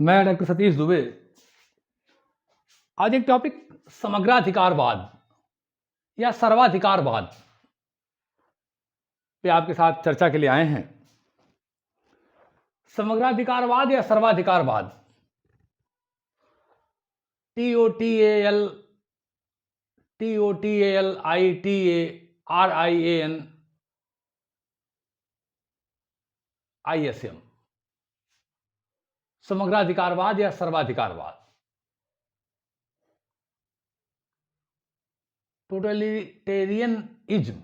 मैं डॉक्टर सतीश दुबे। आज एक टॉपिक समग्राधिकारवाद या सर्वाधिकारवाद पे आपके साथ चर्चा के लिए आए हैं। समग्राधिकारवाद या सर्वाधिकारवाद, TOTALITARIAN समग्राधिकारवाद या सर्वाधिकारवाद, टोटलिटेरियनिज्म,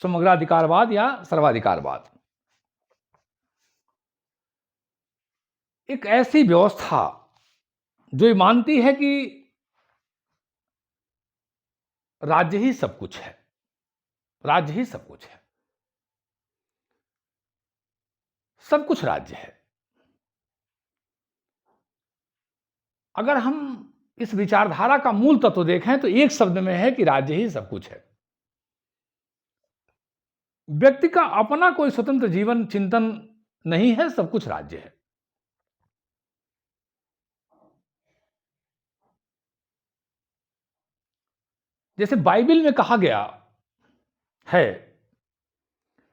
समग्राधिकारवाद या सर्वाधिकारवाद एक ऐसी व्यवस्था जो ये मानती है कि राज्य ही सब कुछ है, राज्य ही सब कुछ है, सब कुछ राज्य है। अगर हम इस विचारधारा का मूल तत्व देखें तो एक शब्द में है कि राज्य ही सब कुछ है। व्यक्ति का अपना कोई स्वतंत्र जीवन चिंतन नहीं है, सब कुछ राज्य है। जैसे बाइबल में कहा गया है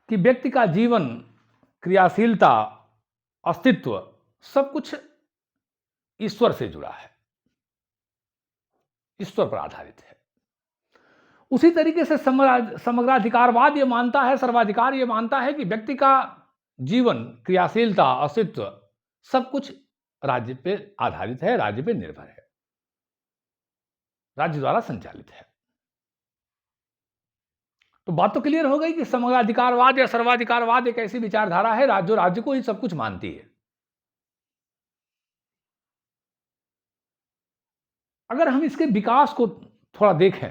कि व्यक्ति का जीवन, क्रियाशीलता, अस्तित्व सब कुछ ईश्वर से जुड़ा है, ईश्वर पर आधारित है। उसी तरीके से समग्राधिकारवाद ये मानता है, सर्वाधिकार ये मानता है कि व्यक्ति का जीवन, क्रियाशीलता, अस्तित्व सब कुछ राज्य पे आधारित है, राज्य पे निर्भर है, राज्य द्वारा संचालित है। तो बात तो क्लियर हो गई कि समग्राधिकारवाद या सर्वाधिकारवाद एक ऐसी विचारधारा है जो राज्य को ही सब कुछ मानती है। अगर हम इसके विकास को थोड़ा देखें,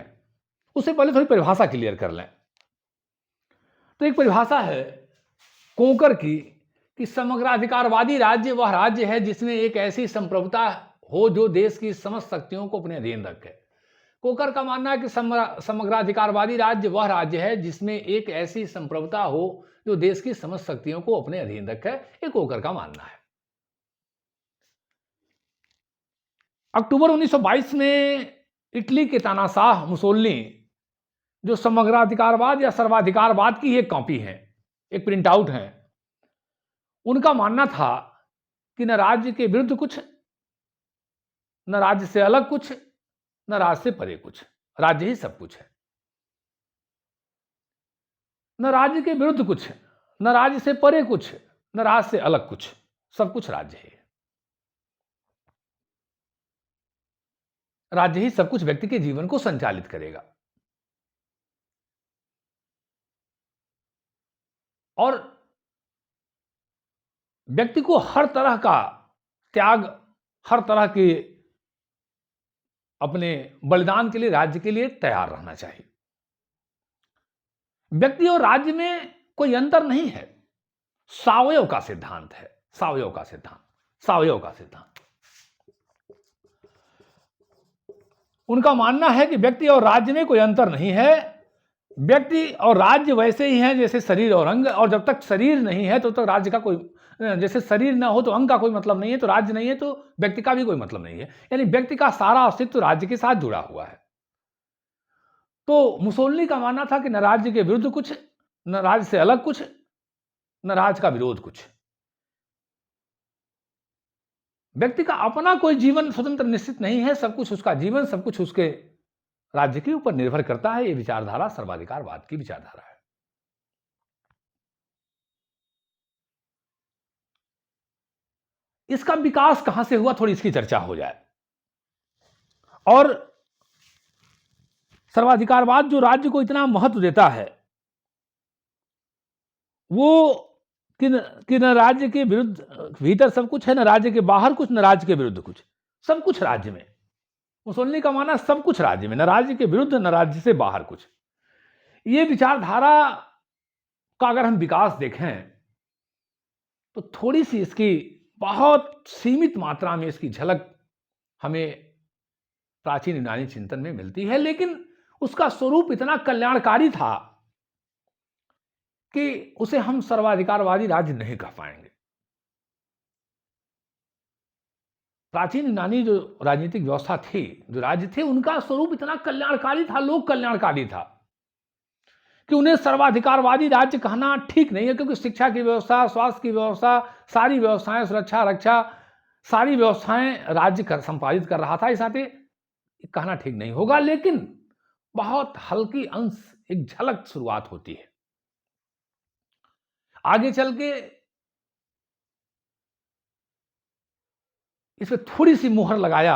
उससे पहले थोड़ी परिभाषा क्लियर कर लें। तो एक परिभाषा है कोंकर की कि समग्राधिकारवादी राज्य वह राज्य है जिसमें एक ऐसी संप्रभुता हो जो देश की समस्त शक्तियों को अपने अधीन रखे। कोकर का मानना है कि समग्राधिकारवादी राज्य वह राज्य है जिसमें एक ऐसी संप्रभुता हो जो देश की समस्त शक्तियों को अपने अधीन रखे। ये कोकर का मानना है। अक्टूबर 1922 में इटली के तानाशाह मुसोलिनी, जो समग्राधिकारवाद या सर्वाधिकारवाद की एक कॉपी है, एक प्रिंट आउट है, उनका मानना था कि न राज्य के विरुद्ध कुछ, न राज्य से अलग कुछ, न राज्य से परे कुछ, राज्य ही सब कुछ है। न राज्य के विरुद्ध कुछ, न राज्य से परे कुछ, न राज्य से अलग कुछ, सब कुछ राज्य है। राज्य ही सब कुछ व्यक्ति के जीवन को संचालित करेगा। और व्यक्ति को हर तरह का त्याग, हर तरह के अपने बलिदान के लिए, राज्य के लिए तैयार रहना चाहिए। व्यक्ति और राज्य में कोई अंतर नहीं है, सावयव का सिद्धांत है, सावयव का सिद्धांत, सावयव का सिद्धांत। उनका मानना है कि व्यक्ति और राज्य में कोई अंतर नहीं है। व्यक्ति और राज्य वैसे ही हैं जैसे शरीर और अंग, और जब तक शरीर नहीं है तो राज्य का कोई, जैसे शरीर ना हो तो अंग का कोई मतलब नहीं है, तो राज्य नहीं है तो व्यक्ति का भी कोई मतलब नहीं है। यानी व्यक्ति का सारा अस्तित्व राज्य के साथ जुड़ा हुआ है। तो मुसोलिनी का मानना था कि न राज्य के विरुद्ध कुछ, न राज्य से अलग कुछ, न राज्य का विरोध कुछ। व्यक्ति का अपना कोई जीवन स्वतंत्र निश्चित नहीं है, सब कुछ उसका जीवन, सब कुछ उसके राज्य के ऊपर निर्भर करता है। यह विचारधारा सर्वाधिकारवाद की विचारधारा है। इसका विकास कहां से हुआ, थोड़ी इसकी चर्चा हो जाए। और सर्वाधिकारवाद जो राज्य को इतना महत्व देता है, वो कि न राज्य के विरुद्ध भीतर सब कुछ है, न राज्य के बाहर कुछ, न राज्य के विरुद्ध कुछ, सब कुछ राज्य में। मुसोलिनी का मानना सब कुछ राज्य में, न राज्य के विरुद्ध, न राज्य से बाहर कुछ। ये विचारधारा का अगर हम विकास देखें तो थोड़ी सी इसकी बहुत सीमित मात्रा में इसकी झलक हमें प्राचीन यूनानी चिंतन में मिलती है, लेकिन उसका स्वरूप इतना कल्याणकारी था कि उसे हम सर्वाधिकारवादी राज्य नहीं कह पाएंगे। प्राचीन यूनानी जो राजनीतिक व्यवस्था थी, जो राज्य थे, उनका स्वरूप इतना कल्याणकारी था, लोक कल्याणकारी था, कि उन्हें सर्वाधिकारवादी राज्य कहना ठीक नहीं है, क्योंकि शिक्षा की व्यवस्था, स्वास्थ्य की व्यवस्था, सारी व्यवस्थाएं, सुरक्षा, रक्षा, सारी व्यवस्थाएं राज्य संपादित कर रहा था। इस नाते कहना ठीक नहीं होगा, लेकिन बहुत हल्की अंश, एक झलक शुरुआत होती है। आगे चल के इस पे थोड़ी सी मुहर लगाया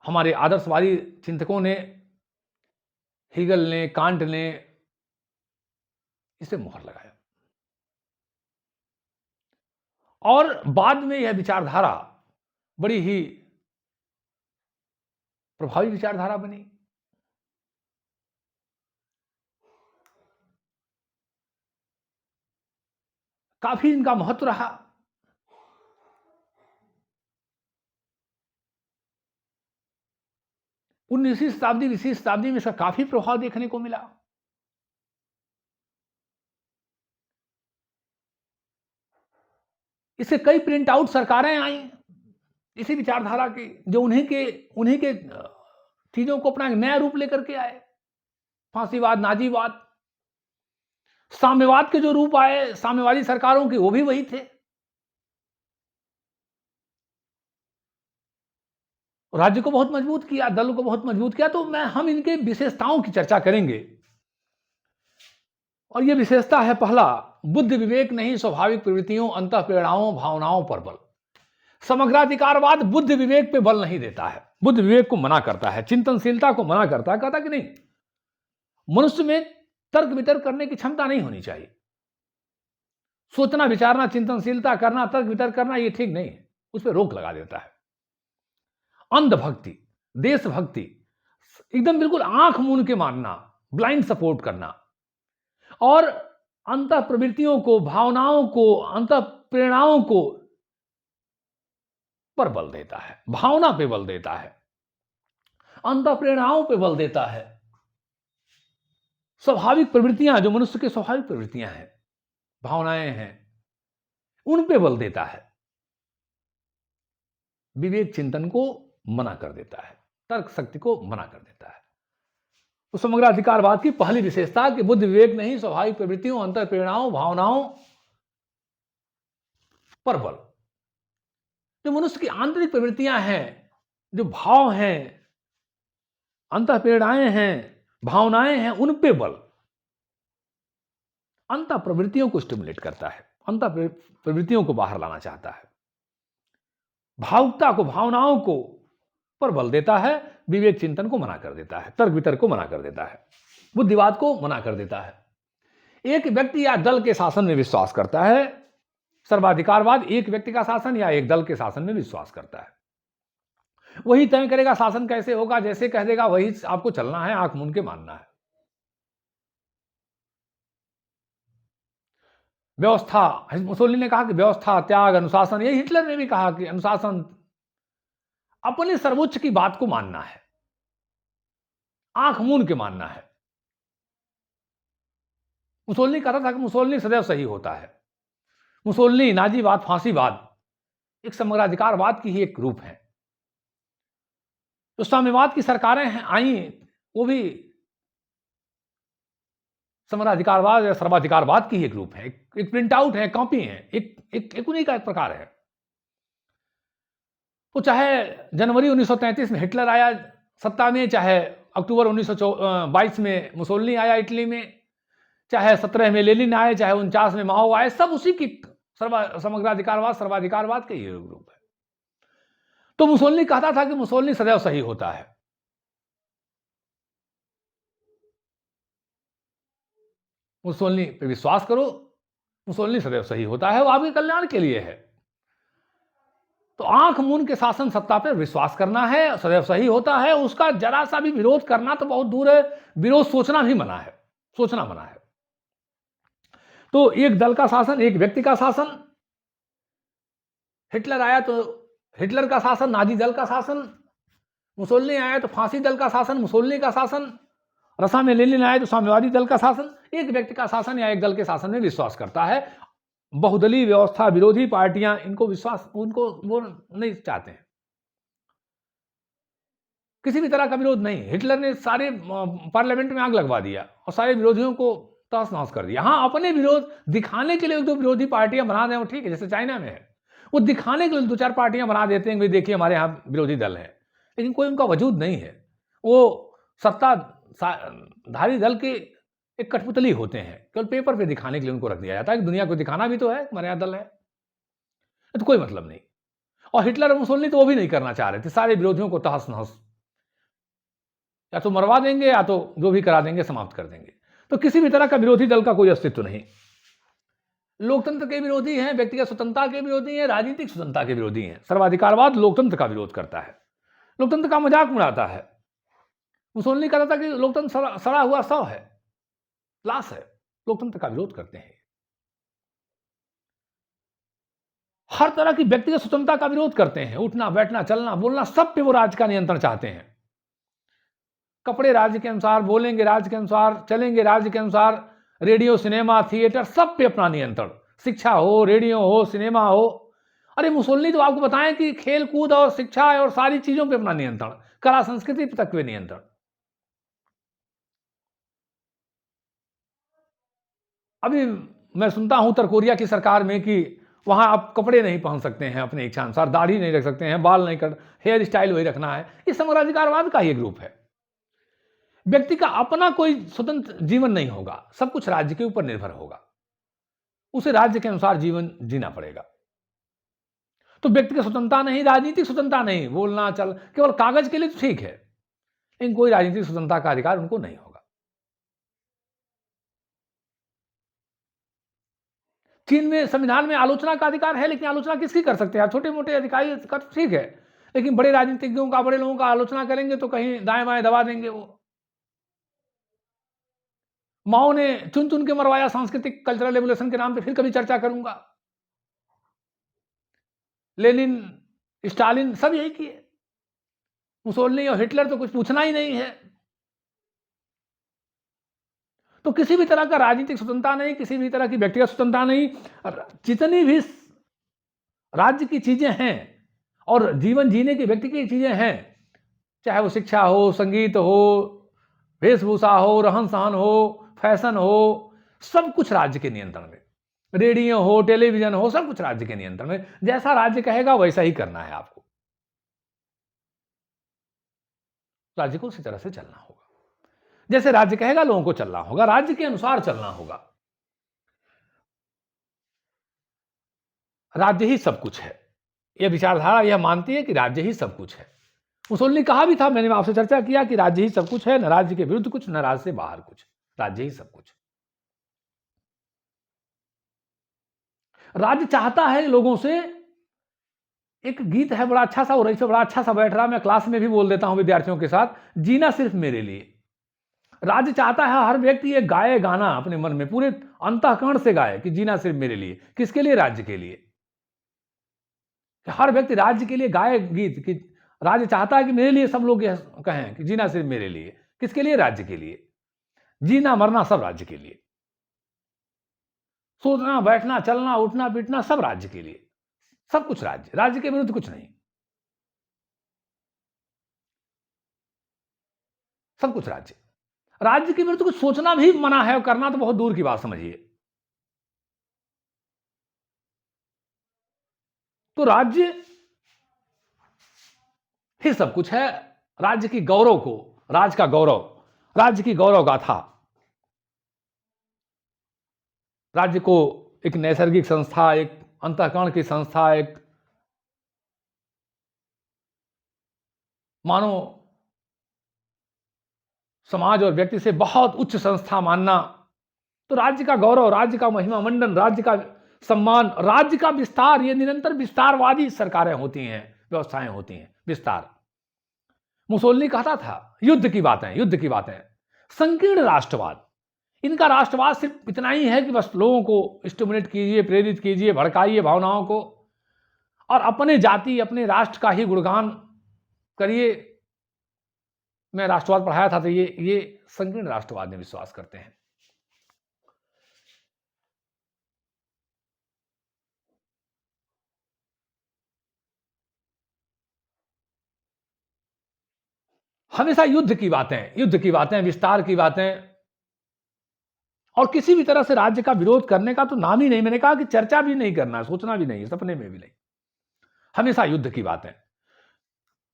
हमारे आदर्शवादी चिंतकों ने, हीगल ने, कांट ने, इसे मुहर लगाया। और बाद में यह विचारधारा बड़ी ही प्रभावी विचारधारा बनी। काफी इनका महत्व रहा। उन्नीसवीं शताब्दी, 20वीं शताब्दी में इसका काफी प्रभाव देखने को मिला। इससे कई प्रिंट आउट सरकारें आई इसी विचारधारा की, जो उन्हीं के चीजों को अपना नया रूप लेकर के आए। फांसीवाद, नाजीवाद, साम्यवाद के जो रूप आए साम्यवादी सरकारों के, वो भी वही थे। राज्य को बहुत मजबूत किया, दल को बहुत मजबूत किया। तो हम इनके विशेषताओं की चर्चा करेंगे। और यह विशेषता है, पहला, बुद्ध विवेक नहीं, स्वाभाविक प्रवृत्तियों, अंतःप्रेरणाओं, भावनाओं पर बल। समग्राधिकारवाद बुद्ध विवेक पे बल नहीं देता है, बुद्ध विवेक को मना करता है, चिंतनशीलता को मना करता है। कहता कि नहीं, मनुष्य में तर्क वितर्क करने की क्षमता नहीं होनी चाहिए। सोचना, विचारना, चिंतनशीलता करना, तर्क वितर्क करना, ये ठीक नहीं है, उस पर रोक लगा देता है। अंधभक्ति, देशभक्ति, एकदम बिल्कुल आंख मूंद के मानना, ब्लाइंड सपोर्ट करना, और अंतः प्रवृत्तियों को, भावनाओं को, अंतः प्रेरणाओं को पर बल देता है, भावना पे बल देता है, अंतः प्रेरणाओं पे बल देता है। स्वाभाविक प्रवृत्तियां, जो मनुष्य की स्वाभाविक प्रवृत्तियां हैं, भावनाएं हैं, उन पे बल देता है। विवेक चिंतन को मना कर देता है, तर्क शक्ति को मना कर देता है। तो समग्र अधिकारवाद की पहली विशेषता कि बुद्ध विवेक नहीं, स्वाभाविक प्रवृत्तियों, अंतर प्रेरणाओं, भावनाओं पर बल। जो मनुष्य की आंतरिक प्रवृत्तियां हैं, जो भाव हैं, अंतर प्रेरणाएं हैं, भावनाएं हैं, उन पे बल। अंतर प्रवृत्तियों को स्टिमुलेट करता है, अंतर प्रवृत्तियों को बाहर लाना चाहता है, भावुकता को, भावनाओं को पर बल देता है, विवेक चिंतन को मना कर देता है, तर्क वितर्क को मना कर देता है, बुद्धिवाद को मना कर देता है। एक व्यक्ति या दल के शासन में विश्वास करता है। सर्वाधिकारवाद एक व्यक्ति का शासन या एक दल के शासन में विश्वास करता है। वही तय करेगा शासन कैसे होगा, जैसे कह देगा वही आपको चलना है, आंख मूंद के मानना है। व्यवस्था, मुसोलिनी ने कहा कि व्यवस्था, त्याग, अनुशासन। यही हिटलर ने भी कहा कि अनुशासन, अपने सर्वोच्च की बात को मानना है, आंख मूंद के मानना है। मुसोलिनी कहता था कि मुसोलिनी सदैव सही होता है। मुसोलिनी, नाजीवाद, फांसीवाद एक समग्राधिकारवाद की ही एक रूप है। तो साम्यवाद की सरकारें हैं आई, वो भी समग्राधिकारवाद या सर्वाधिकारवाद की ही एक रूप है, एक प्रिंट आउट है, कॉपी है, एक उन्हीं का एक प्रकार है। तो चाहे जनवरी 1933 में हिटलर आया सत्ता में, चाहे अक्टूबर 1922 में मुसोलिनी आया इटली में, चाहे 17 में लेनिन आए, चाहे 49 में माओ आए, सब उसी की समग्राधिकारवाद, सर्वाधिकारवाद के ही रूप है। तो मुसोलिनी कहता था कि मुसोलिनी सदैव सही होता है। मुसोलिनी पे विश्वास करो, मुसोलिनी सदैव सही होता है, वो आपके कल्याण के लिए है। तो आंख मूंद के शासन सत्ता पर विश्वास करना है, सदैव सही होता है, उसका जरा सा भी विरोध करना तो बहुत दूर है, विरोध सोचना भी मना है, सोचना मना है। तो एक दल का शासन, एक व्यक्ति का शासन, हिटलर आया तो हिटलर का शासन, नाजी दल का शासन, मुसोलिनी आया तो फांसी दल का शासन, मुसोलिनी का शासन, रसा में लेनिन आए तो साम्यवादी दल का शासन। एक व्यक्ति का शासन या एक दल के शासन में विश्वास करता है, बहुदलीय व्यवस्था, विरोधी पार्टियां, इनको विश्वास, उनको वो नहीं चाहते हैं। किसी भी तरह का विरोध नहीं। हिटलर ने सारे पार्लियामेंट में आग लगवा दिया और सारे विरोधियों को तहस-नहस कर दिया। हाँ, अपने विरोध दिखाने के लिए एक दो विरोधी पार्टियां बना दें वो ठीक है, जैसे चाइना में है। वो दिखाने के लिए 2-4 पार्टियां बना देते हैं कि देखिए हमारे यहाँ विरोधी दल है, लेकिन कोई उनका वजूद नहीं है। वो सत्ताधारी दल के एक कठपुतली होते हैं, केवल पेपर पे दिखाने के लिए उनको रख दिया जाता है कि दुनिया को दिखाना भी तो है हमारे यहाँ दल है। तो कोई मतलब नहीं। और हिटलर और मुसोलिनी तो वो भी नहीं करना चाह रहे थे, सारे विरोधियों को तहस-नहस या तो मरवा देंगे या तो जो भी करा देंगे, समाप्त कर देंगे। तो किसी भी तरह का विरोधी दल का कोई अस्तित्व नहीं। लोकतंत्र के विरोधी हैं, व्यक्तिगत स्वतंत्रता के विरोधी हैं, राजनीतिक स्वतंत्रता के विरोधी हैं। सर्वाधिकारवाद लोकतंत्र का विरोध करता है, लोकतंत्र का मजाक उड़ाता है। मुसोलिनी कहता था कि लोकतंत्र सड़ा हुआ शव है, लाश है। लोकतंत्र का विरोध करते हैं। हर तरह की व्यक्तिगत स्वतंत्रता का विरोध करते हैं। उठना, बैठना, चलना, बोलना, सब पे वो राज्य का नियंत्रण चाहते हैं। कपड़े राज्य के अनुसार, बोलेंगे राज्य के अनुसार, चलेंगे राज्य के अनुसार, रेडियो, सिनेमा, थिएटर, सब पे अपना नियंत्रण। शिक्षा हो, रेडियो हो, सिनेमा हो। अरे मुसोलिनी तो आपको बताएं कि खेल कूद और शिक्षा और सारी चीजों पे अपना नियंत्रण, कला संस्कृति तक पे नियंत्रण। अभी मैं सुनता हूं उत्तर कोरिया की सरकार में कि वहां आप कपड़े नहीं पहन सकते हैं अपने इच्छा अनुसार, दाढ़ी नहीं रख सकते हैं, बाल नहीं कर, हेयर स्टाइल वही रखना है। ये समराधिकारवाद का ही ग्रुप है। व्यक्ति का अपना कोई स्वतंत्र जीवन नहीं होगा, सब कुछ राज्य के ऊपर निर्भर होगा। उसे राज्य के अनुसार जीवन जीना पड़ेगा। तो व्यक्ति की स्वतंत्रता नहीं, राजनीतिक स्वतंत्रता नहीं, बोलना चल केवल कागज के लिए तो ठीक है, लेकिन कोई राजनीतिक स्वतंत्रता का अधिकार उनको नहीं होगा। चीन में संविधान में आलोचना का अधिकार है, लेकिन आलोचना किसकी कर सकते हैं आप? छोटे मोटे अधिकारी का तो ठीक है, लेकिन बड़े राजनीतिज्ञों का, बड़े लोगों का आलोचना करेंगे तो कहीं दाएं बाएं दबा देंगे वो। माओ ने चुन चुन के मरवाया सांस्कृतिक कल्चरल रेवोल्यूशन के नाम पे, फिर कभी चर्चा करूंगा। लेनिन, स्टालिन सब यही किए। मुसोलिनी और हिटलर तो कुछ पूछना ही नहीं है। तो किसी भी तरह का राजनीतिक स्वतंत्रता नहीं, किसी भी तरह की व्यक्तिगत स्वतंत्रता नहीं। जितनी भी राज्य की चीजें हैं और जीवन जीने की व्यक्ति की चीजें हैं, चाहे वो शिक्षा हो, संगीत हो, वेशभूषा हो, रहन सहन हो, फैशन हो, सब कुछ राज्य के नियंत्रण में। रेडियो हो, टेलीविजन हो, सब कुछ राज्य के नियंत्रण में। जैसा राज्य कहेगा वैसा ही करना है आपको। राज्य को उसी तरह से चलना होगा, जैसे राज्य कहेगा लोगों को चलना होगा, राज्य के अनुसार चलना होगा। राज्य ही सब कुछ है, यह विचारधारा यह मानती है कि राज्य ही सब कुछ है। मुसोलिनी कहा भी था, मैंने आपसे चर्चा किया कि राज्य ही सब कुछ है, न राज्य के विरुद्ध कुछ, न राज्य से बाहर कुछ, राज्य ही सब कुछ। राज्य चाहता है लोगों से, एक गीत है बड़ा अच्छा सा, और इसे बड़ा अच्छा सा बैठ रहा, मैं क्लास में भी बोल देता हूं विद्यार्थियों के साथ, जीना सिर्फ मेरे लिए। राज्य चाहता है हर व्यक्ति ये गाए गाना अपने मन में, पूरे अंतःकरण से गाए कि जीना सिर्फ मेरे लिए। किसके लिए? राज्य के लिए। हर व्यक्ति राज्य के लिए गाए गीत कि राज्य चाहता है कि मेरे लिए सब लोग यह कहें कि जीना सिर्फ मेरे लिए। किसके लिए? राज्य के लिए। जीना मरना सब राज्य के लिए। सोचना, बैठना, चलना, उठना, पीटना सब राज्य के लिए। सब कुछ राज्य, राज्य के विरुद्ध कुछ नहीं, सब कुछ राज्य। राज्य के विरुद्ध कुछ सोचना भी मना है और करना तो बहुत दूर की बात समझिए। तो राज्य ही सब कुछ है। राज्य की गौरव को, राज्य का गौरव, राज्य की गौरव गाथा, राज्य को एक नैसर्गिक संस्था, एक अंतःकरण की संस्था, एक मानो समाज और व्यक्ति से बहुत उच्च संस्था मानना, तो राज्य का गौरव, राज्य का महिमा मंडन, राज्य का सम्मान, राज्य का विस्तार, ये निरंतर विस्तारवादी सरकारें होती हैं, व्यवस्थाएं होती हैं, विस्तार। मुसोलिनी कहता था युद्ध की बातें, युद्ध की बातें, संकीर्ण राष्ट्रवाद। इनका राष्ट्रवाद सिर्फ इतना ही है कि बस लोगों को स्टिमुलेट कीजिए, प्रेरित कीजिए, भड़काइए भावनाओं को, और अपने जाति, अपने राष्ट्र का ही गुणगान करिए। मैं राष्ट्रवाद पढ़ाया था, तो ये संकीर्ण राष्ट्रवाद में विश्वास करते हैं। हमेशा युद्ध की बातें, विस्तार की बातें, और किसी भी तरह से राज्य का विरोध करने का तो नाम ही नहीं। मैंने कहा कि चर्चा भी नहीं करना है, सोचना भी नहीं है, सपने में भी नहीं। हमेशा युद्ध की बातें।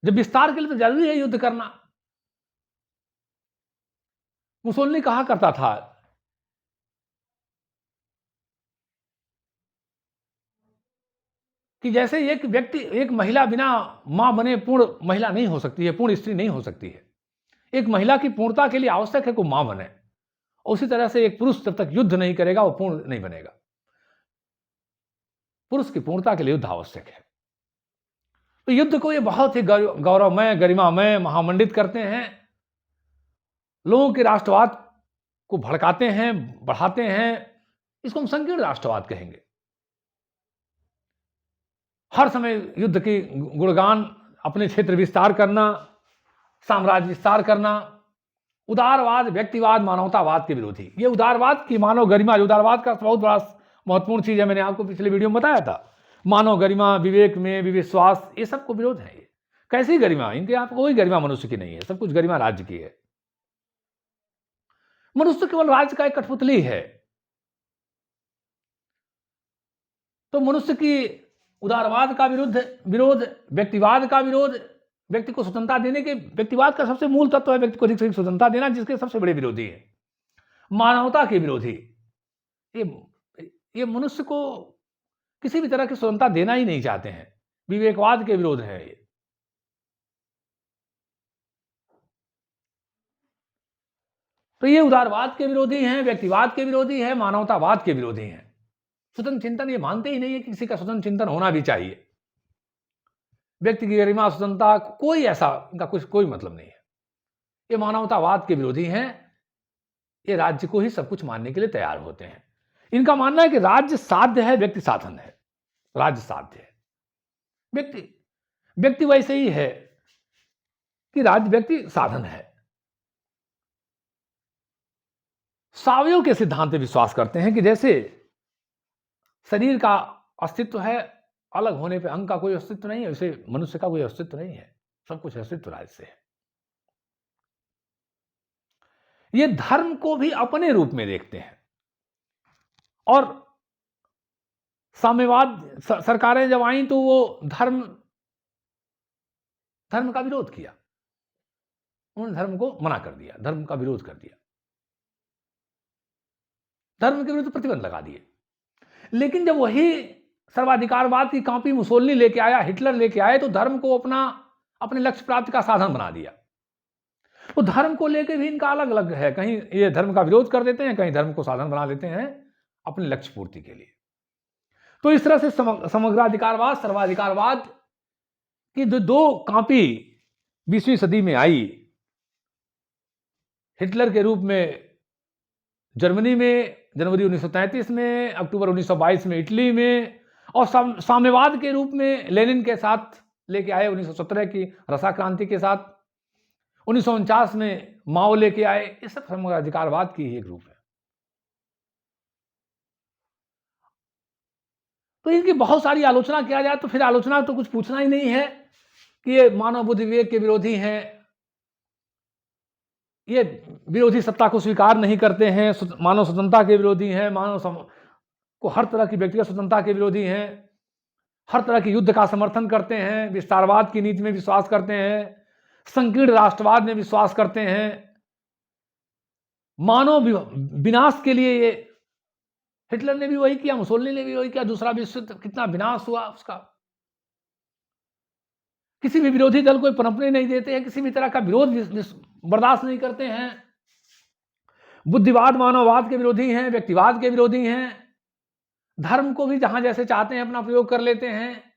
जब विस्तार के लिए तो जरूरी है युद्ध करना। मुसोलिनी कहा करता था कि जैसे एक व्यक्ति, एक महिला बिना मां बने पूर्ण महिला नहीं हो सकती है, पूर्ण स्त्री नहीं हो सकती है। एक महिला की पूर्णता के लिए आवश्यक है कि वो मां बने। उसी तरह से एक पुरुष जब तक युद्ध नहीं करेगा वो पूर्ण नहीं बनेगा। पुरुष की पूर्णता के लिए युद्ध आवश्यक है। तो युद्ध को ये बहुत ही गौरवमय, गरिमामय, महामंडित करते हैं। लोगों के राष्ट्रवाद को भड़काते हैं, बढ़ाते हैं। इसको हम संकीर्ण राष्ट्रवाद कहेंगे। हर समय युद्ध की गुणगान, अपने क्षेत्र विस्तार करना, साम्राज्य विस्तार करना। उदारवाद, व्यक्तिवाद, मानवतावाद के विरोधी। ये उदारवाद की मानव गरिमा, उदारवाद का बहुत बड़ा महत्वपूर्ण चीज है। मैंने आपको पिछले वीडियो में बताया था। मानव गरिमा, विवेक में विश्वास, ये सबको विरोध है। ये कैसी गरिमा? इनके यहाँ कोई गरिमा मनुष्य की नहीं है, सब कुछ गरिमा राज्य की है। मनुष्य केवल राज्य का एक कठपुतली है। तो मनुष्य की उदारवाद का विरोध, व्यक्तिवाद का विरोध, व्यक्ति को स्वतंत्रता देने के, व्यक्तिवाद का सबसे मूल तत्व है व्यक्ति को अधिक से अधिक स्वतंत्रता देना, जिसके सबसे बड़े विरोधी है। मानवता के विरोधी, ये मनुष्य को किसी भी तरह की स्वतंत्रता देना ही नहीं चाहते हैं। विवेकवाद के विरोध है ये। तो ये उदारवाद के विरोधी हैं, व्यक्तिवाद के विरोधी है, मानवतावाद के विरोधी हैं। स्वतंत्र चिंतन ये मानते ही नहीं है कि किसी का स्वतंत्र चिंतन होना भी चाहिए। व्यक्ति की गरिमा, स्वतंत्रता, कोई ऐसा इनका कुछ कोई मतलब नहीं है। ये मानवतावाद के विरोधी हैं। ये राज्य को ही सब कुछ मानने के लिए तैयार होते हैं। इनका मानना है कि राज्य साध्य है, व्यक्ति साधन है। राज्य साध्य है, व्यक्ति वैसे ही है कि राज्य व्यक्ति साधन है। सावयव के सिद्धांत पे विश्वास करते हैं कि जैसे शरीर का अस्तित्व है, अलग होने पे अंग का कोई अस्तित्व नहीं है, वैसे मनुष्य का कोई अस्तित्व नहीं है। सब कुछ अस्तित्व राज्य से है। ये धर्म को भी अपने रूप में देखते हैं। और साम्यवाद सरकारें जब आई तो वो धर्म का विरोध किया। उन्होंने धर्म को मना कर दिया, धर्म का विरोध कर दिया, धर्म के विरुद्ध प्रतिबंध लगा दिए। लेकिन जब वही सर्वाधिकारवाद की कॉपी मुसोलिनी लेके आया, हिटलर लेके आए, तो धर्म को अपने लक्ष्य प्राप्ति का साधन बना दिया। तो धर्म को लेकर भी इनका अलग अलग है। कहीं ये धर्म का विरोध कर देते हैं, कहीं धर्म को साधन बना लेते हैं अपने लक्ष्य पूर्ति के लिए। तो इस तरह से समग्राधिकारवाद, सर्वाधिकारवाद की दो कॉपी 20वीं सदी में आई। हिटलर के रूप में जर्मनी में जनवरी 1933 में, अक्टूबर 1922 में इटली में, और साम्यवाद के रूप में लेनिन के साथ लेके आए 1917 की रसा क्रांति के साथ, 1949 में माओ लेके आए। ये सब समग्राधिकारवाद की ही एक रूप है। तो इनकी बहुत सारी आलोचना किया जाए तो फिर आलोचना तो कुछ पूछना ही नहीं है कि ये मानव बुद्धि विवेक के विरोधी हैं, ये विरोधी सत्ता को स्वीकार नहीं करते हैं, मानव स्वतंत्रता के विरोधी हैं, मानव को हर तरह की व्यक्तिगत स्वतंत्रता के विरोधी हैं, हर तरह के युद्ध का समर्थन करते हैं, विस्तारवाद की नीति में विश्वास करते हैं, संकीर्ण राष्ट्रवाद में विश्वास करते हैं, मानव विनाश के लिए ये हिटलर ने भी वही किया, मुसोलिनी ने भी वही किया। दूसरा विश्व युद्ध कितना विनाश हुआ उसका। किसी भी विरोधी दल को पनपने नहीं देते हैं, किसी भी तरह का विरोध बर्दाश्त नहीं करते हैं। बुद्धिवाद, मानववाद के विरोधी हैं, व्यक्तिवाद के विरोधी हैं। धर्म को भी जहां जैसे चाहते हैं अपना प्रयोग कर लेते हैं।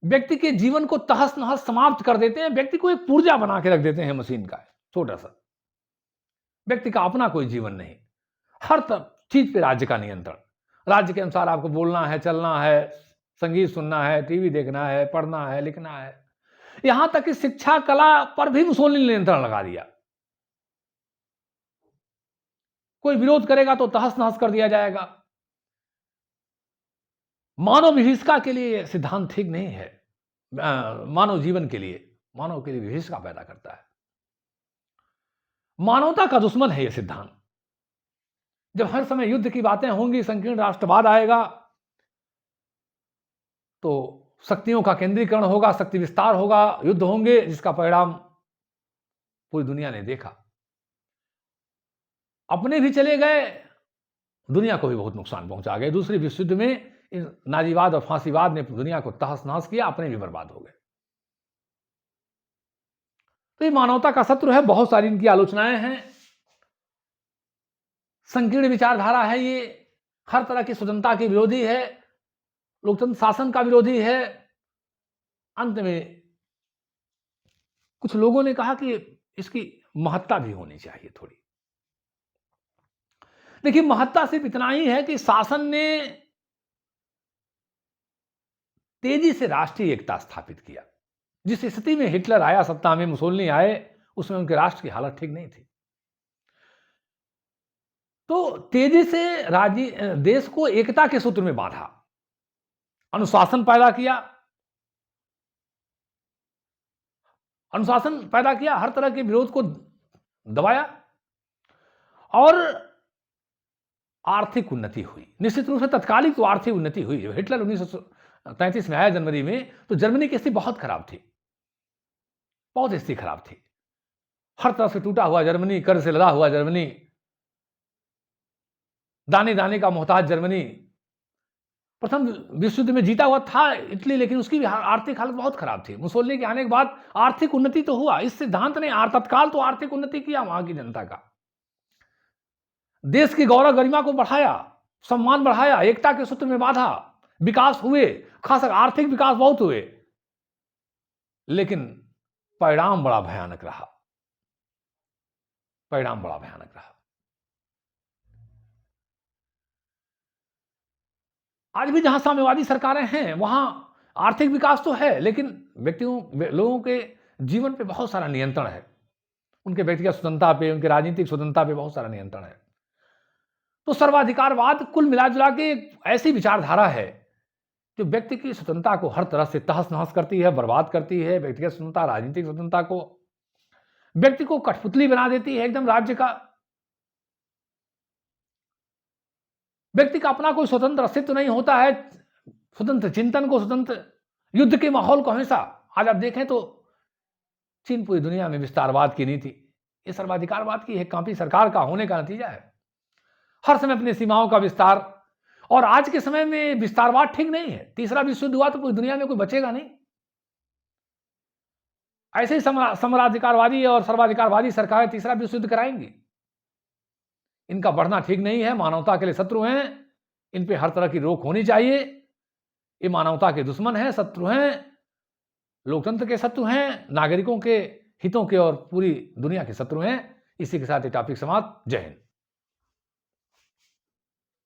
व्यक्ति के जीवन को तहस नहस समाप्त कर देते हैं। व्यक्ति को एक पुर्जा बना के रख देते हैं मशीन का, छोटा सा। व्यक्ति का अपना कोई जीवन नहीं। हर चीज पे राज्य का नियंत्रण। राज्य के अनुसार आपको बोलना है, चलना है, संगीत सुनना है, टीवी देखना है, पढ़ना है, लिखना है। यहां तक कि शिक्षा, कला पर भी मुसोलिनी ने नियंत्रण लगा दिया। कोई विरोध करेगा तो तहस नहस कर दिया जाएगा। मानव विभीषिका के लिए सिद्धांत ठीक नहीं है, मानव जीवन के लिए मानव के लिए विभीषिका पैदा करता है। मानवता का दुश्मन है यह सिद्धांत। जब हर समय युद्ध की बातें होंगी, संकीर्ण राष्ट्रवाद आएगा, तो शक्तियों का केंद्रीकरण होगा, शक्ति विस्तार होगा, युद्ध होंगे, जिसका परिणाम पूरी दुनिया ने देखा। अपने भी चले गए, दुनिया को भी बहुत नुकसान पहुंचा गए। दूसरे विश्व युद्ध में नाजीवाद और फांसीवाद ने दुनिया को तहस नहस किया, अपने भी बर्बाद हो गए। तो ये मानवता का शत्रु है। बहुत सारी इनकी आलोचनाएं हैं। संकीर्ण विचारधारा है ये, हर तरह की स्वतंत्रता के विरोधी है, लोकतंत्र शासन का विरोधी है। अंत में कुछ लोगों ने कहा कि इसकी महत्ता भी होनी चाहिए थोड़ी। देखिए, महत्ता सिर्फ इतना ही है कि शासन ने तेजी से राष्ट्रीय एकता स्थापित किया। जिस स्थिति में हिटलर आया सत्ता में, मुसोलिनी आए, उसमें उनके राष्ट्र की हालत ठीक नहीं थी। तो तेजी से देश को एकता के सूत्र में बांधा, अनुशासन पैदा किया, हर तरह के विरोध को दबाया और आर्थिक उन्नति हुई। निश्चित रूप से तत्कालिक तो आर्थिक उन्नति हुई। जब हिटलर 1933 में आया जनवरी में, तो जर्मनी की स्थिति बहुत खराब थी, बहुत स्थिति खराब थी। हर तरफ से टूटा हुआ जर्मनी, कर्ज से लदा हुआ जर्मनी, दाने दाने का मोहताज जर्मनी। प्रथम विश्व युद्ध में जीता हुआ था इटली, लेकिन उसकी भी आर्थिक हालत बहुत खराब थी। मुसोलिनी के आने के बाद आर्थिक उन्नति तो हुआ, इस सिद्धांत ने तत्काल तो आर्थिक उन्नति किया वहां की जनता का, देश की गौरव गरिमा को बढ़ाया, सम्मान बढ़ाया, एकता के सूत्र में बांधा, विकास हुए, खास आर्थिक विकास बहुत हुए। लेकिन परिणाम बड़ा भयानक रहा, परिणाम बड़ा भयानक रहा। आज भी जहां साम्यवादी सरकारें हैं, वहां आर्थिक विकास तो है, लेकिन लोगों के जीवन पे बहुत सारा नियंत्रण है। उनके व्यक्तिगत स्वतंत्रता पे, उनके राजनीतिक स्वतंत्रता पे बहुत सारा नियंत्रण है। तो सर्वाधिकारवाद कुल मिलाजुला के एक ऐसी विचारधारा है जो व्यक्ति की स्वतंत्रता को हर तरह से तहस नहस करती है, बर्बाद करती है। व्यक्तिगत स्वतंत्रता, राजनीतिक स्वतंत्रता को, व्यक्ति को कठपुतली बना देती है एकदम राज्य का। व्यक्ति का अपना कोई स्वतंत्र अस्तित्व नहीं होता है, स्वतंत्र चिंतन को, स्वतंत्र युद्ध के माहौल को। हमेशा आज आप देखें तो चीन पूरी दुनिया में विस्तारवाद की नीति, ये सर्वाधिकारवाद की एक कांपी सरकार का होने का नतीजा है। हर समय अपनी सीमाओं का विस्तार, और आज के समय में विस्तारवाद ठीक नहीं है। तीसरा विश्व युद्ध हुआ तो पूरी दुनिया में कोई बचेगा नहीं। ऐसे ही साम्राज्यवादी और सर्वाधिकारवादी सरकारें तीसरा विश्व युद्ध कराएंगी। इनका बढ़ना ठीक नहीं है, मानवता के लिए शत्रु हैं, इन पे हर तरह की रोक होनी चाहिए। ये मानवता के दुश्मन हैं, शत्रु हैं, लोकतंत्र के शत्रु हैं, नागरिकों के हितों के और पूरी दुनिया के शत्रु हैं। इसी के साथ ये टॉपिक समाप्त। जय हिंद।